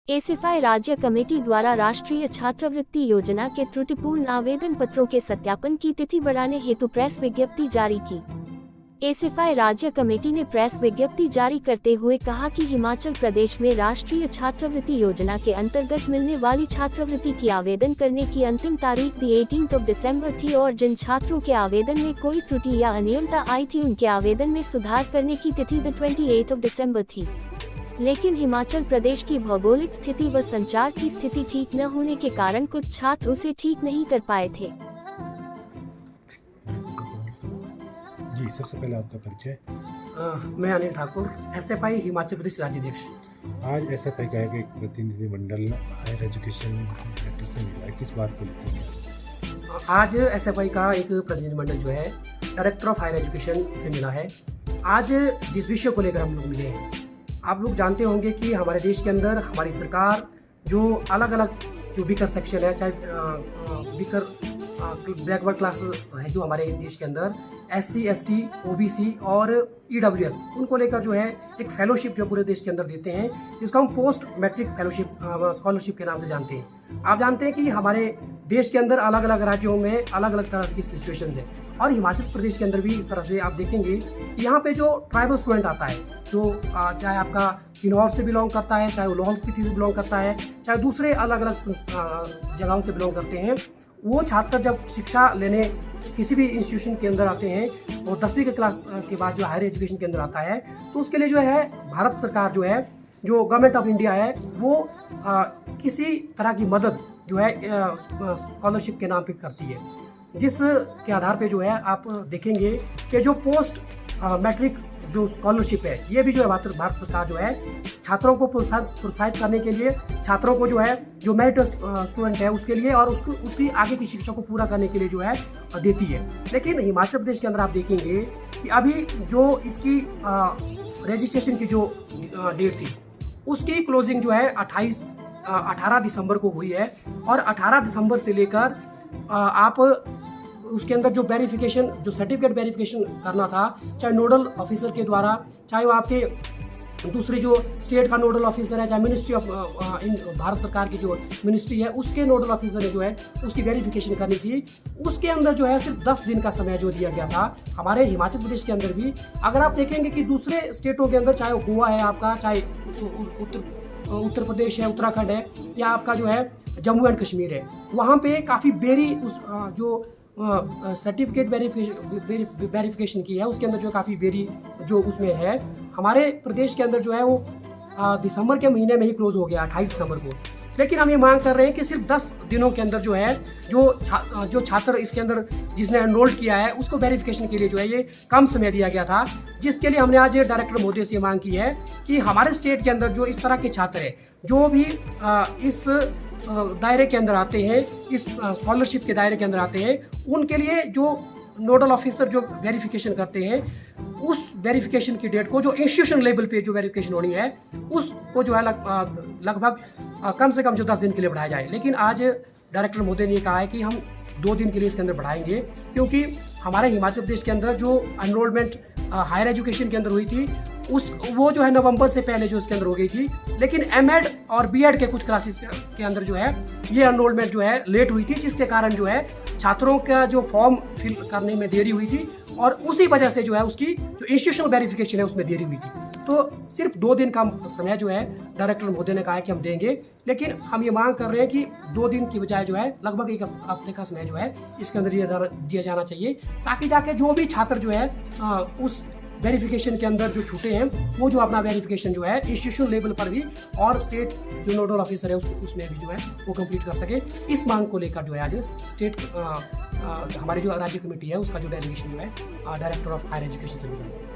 SFI राज्य committee द्वारा राष्ट्रीय छात्रवृत्ति योजना के त्रुटिपूर्ण आवेदन पत्रों के सत्यापन की तिथि बढ़ाने हेतु प्रेस विज्ञप्ति जारी की। एसएफआई राज्य कमेटी ने प्रेस विज्ञप्ति जारी करते हुए कहा कि हिमाचल प्रदेश में राष्ट्रीय छात्रवृत्ति योजना के अंतर्गत मिलने वाली छात्रवृत्ति की आवेदन करने की अंतिम तारीख 18 दिसंबर थी और जिन छात्रों के आवेदन में कोई त्रुटि या अनियमितता आई थी उनके आवेदन में सुधार करने की तिथि 28 दिसंबर थी। लेकिन हिमाचल प्रदेश की भौगोलिक स्थिति व संचार की स्थिति ठीक न होने के कारण कुछ छात्र उसे ठीक नहीं कर पाए थे। जी, सबसे पहले आपका परिचय। मैं अनिल ठाकुर, एसएफआई हिमाचल प्रदेश राज्याध्यक्ष। आज एसएफआई का एक प्रतिनिधिमंडल हायर एजुकेशन डायरेक्टर से मिला है, किस बात को लेकर? आज एसएफआई का एक प्रतिनिधिमंडल जो है डायरेक्टर ऑफ हायर एजुकेशन से मिला है। आज जिस विषय को लेकर हम लोग मिले हैं, आप लोग जानते होंगे कि हमारे देश के अंदर हमारी सरकार जो अलग अलग जो वीकर सेक्शन है, चाहे वीकर बैकवर्ड क्लास है जो हमारे देश के अंदर SC, ST, OBC और EWS, उनको लेकर जो है एक फेलोशिप जो पूरे देश के अंदर देते हैं, जिसको हम पोस्ट मैट्रिक फेलोशिप स्कॉलरशिप के नाम से जानते हैं। आप जानते हैं कि हमारे देश के अंदर अलग अलग राज्यों में अलग अलग तरह की सिचुएशंस है और हिमाचल प्रदेश के अंदर भी इस तरह से आप देखेंगे कि यहाँ पे जो ट्राइबल स्टूडेंट आता है, जो चाहे आपका किन्नौर से बिलोंग करता है, चाहे वो लाहौल स्पीति से बिलोंग करता है, चाहे दूसरे अलग अलग जगहों से बिलोंग करते हैं, वो छात्र जब शिक्षा लेने किसी भी इंस्टीट्यूशन के अंदर आते हैं और 10वीं के क्लास के बाद जो हायर एजुकेशन के अंदर आता है, तो उसके लिए जो है भारत सरकार जो है, जो गवर्नमेंट ऑफ इंडिया है, वो किसी तरह की मदद जो है स्कॉलरशिप के नाम पे करती है, जिस के आधार पे जो है आप देखेंगे कि जो पोस्ट मैट्रिक जो स्कॉलरशिप है, ये भी जो है भारत सरकार जो है छात्रों को प्रोत्साहित करने के लिए, छात्रों को जो है जो मेरिट स्टूडेंट है उसके लिए और उसकी आगे की शिक्षा को पूरा करने के लिए जो है देती है। लेकिन हिमाचल प्रदेश के अंदर आप देखेंगे कि अभी जो इसकी रजिस्ट्रेशन की जो डेट थी, उसकी क्लोजिंग जो है 18 दिसंबर को हुई है और 18 दिसंबर से लेकर आप उसके अंदर जो वेरिफिकेशन, जो सर्टिफिकेट वेरिफिकेशन करना था, चाहे नोडल ऑफिसर के द्वारा, चाहे वो आपके दूसरी जो स्टेट का नोडल ऑफिसर है, चाहे मिनिस्ट्री ऑफ भारत सरकार की जो मिनिस्ट्री है उसके नोडल ऑफिसर ने जो है उसकी वेरिफिकेशन करनी थी, उसके अंदर जो है सिर्फ 10 दिन का समय जो दिया गया था। हमारे हिमाचल प्रदेश के अंदर भी अगर आप देखेंगे कि दूसरे स्टेटों के अंदर, चाहे गोवा है आपका, चाहे उत्तर प्रदेश है, उत्तराखंड है, या आपका जो है जम्मू एंड कश्मीर है, वहाँ पे काफ़ी बेरी उस जो सर्टिफिकेट वेरिफिकेशन की है उसके अंदर जो काफ़ी बेरी जो उसमें है। हमारे प्रदेश के अंदर जो है वो दिसंबर के महीने में ही क्लोज हो गया, 28 दिसंबर को। लेकिन हम ये मांग कर रहे हैं कि सिर्फ 10 दिनों के अंदर जो है जो छात्र इसके अंदर जिसने एनरोल्ड किया है उसको वेरिफिकेशन के लिए जो है ये कम समय दिया गया था, जिसके लिए हमने आज डायरेक्टर महोदय से मांग की है कि हमारे स्टेट के अंदर जो इस तरह के छात्र है, जो भी इस दायरे के अंदर आते हैं, इस स्कॉलरशिप के दायरे के अंदर आते हैं, उनके लिए जो नोडल ऑफिसर जो वेरिफिकेशन करते हैं, उस वेरिफिकेशन की डेट को जो इंस्टीट्यूशन लेवल पे जो वेरिफिकेशन होनी है उसको जो है लगभग कम से कम जो 10 दिन के लिए बढ़ाया जाए। लेकिन आज डायरेक्टर महोदय ने कहा है कि हम 2 दिन के लिए इसके अंदर बढ़ाएंगे, क्योंकि हमारे हिमाचल प्रदेश के अंदर जो एनरोलमेंट हायर एजुकेशन के अंदर हुई थी वो जो है नवंबर से पहले जो इसके अंदर हो गई थी, लेकिन एमएड और बीएड के कुछ क्लासेस के अंदर जो है ये एनरोलमेंट जो है लेट हुई थी, जिसके कारण जो है छात्रों का जो फॉर्म फिल करने में देरी हुई थी और उसी वजह से जो है उसकी जो इंस्टीट्यूशनल वेरिफिकेशन है उसमें देरी हुई थी। तो सिर्फ 2 दिन का समय जो है डायरेक्टर महोदय ने कहा है कि हम देंगे, लेकिन हम ये मांग कर रहे हैं कि 2 दिन की बजाय जो है लगभग 1 हफ्ते का समय जो है इसके अंदर दिया जाना चाहिए, ताकि जाके जो भी छात्र जो है उस वेरिफिकेशन के अंदर जो छूटे हैं वो जो अपना वेरिफिकेशन जो है इंस्टीट्यूशन लेवल पर भी और स्टेट जो नोडल ऑफिसर है उसमें भी जो है वो कंप्लीट कर सके। इस मांग को लेकर जो है आज स्टेट हमारी जो राज्य कमेटी है उसका जो डेलीगेशन जो है डायरेक्टर ऑफ हायर एजुकेशन से मिला।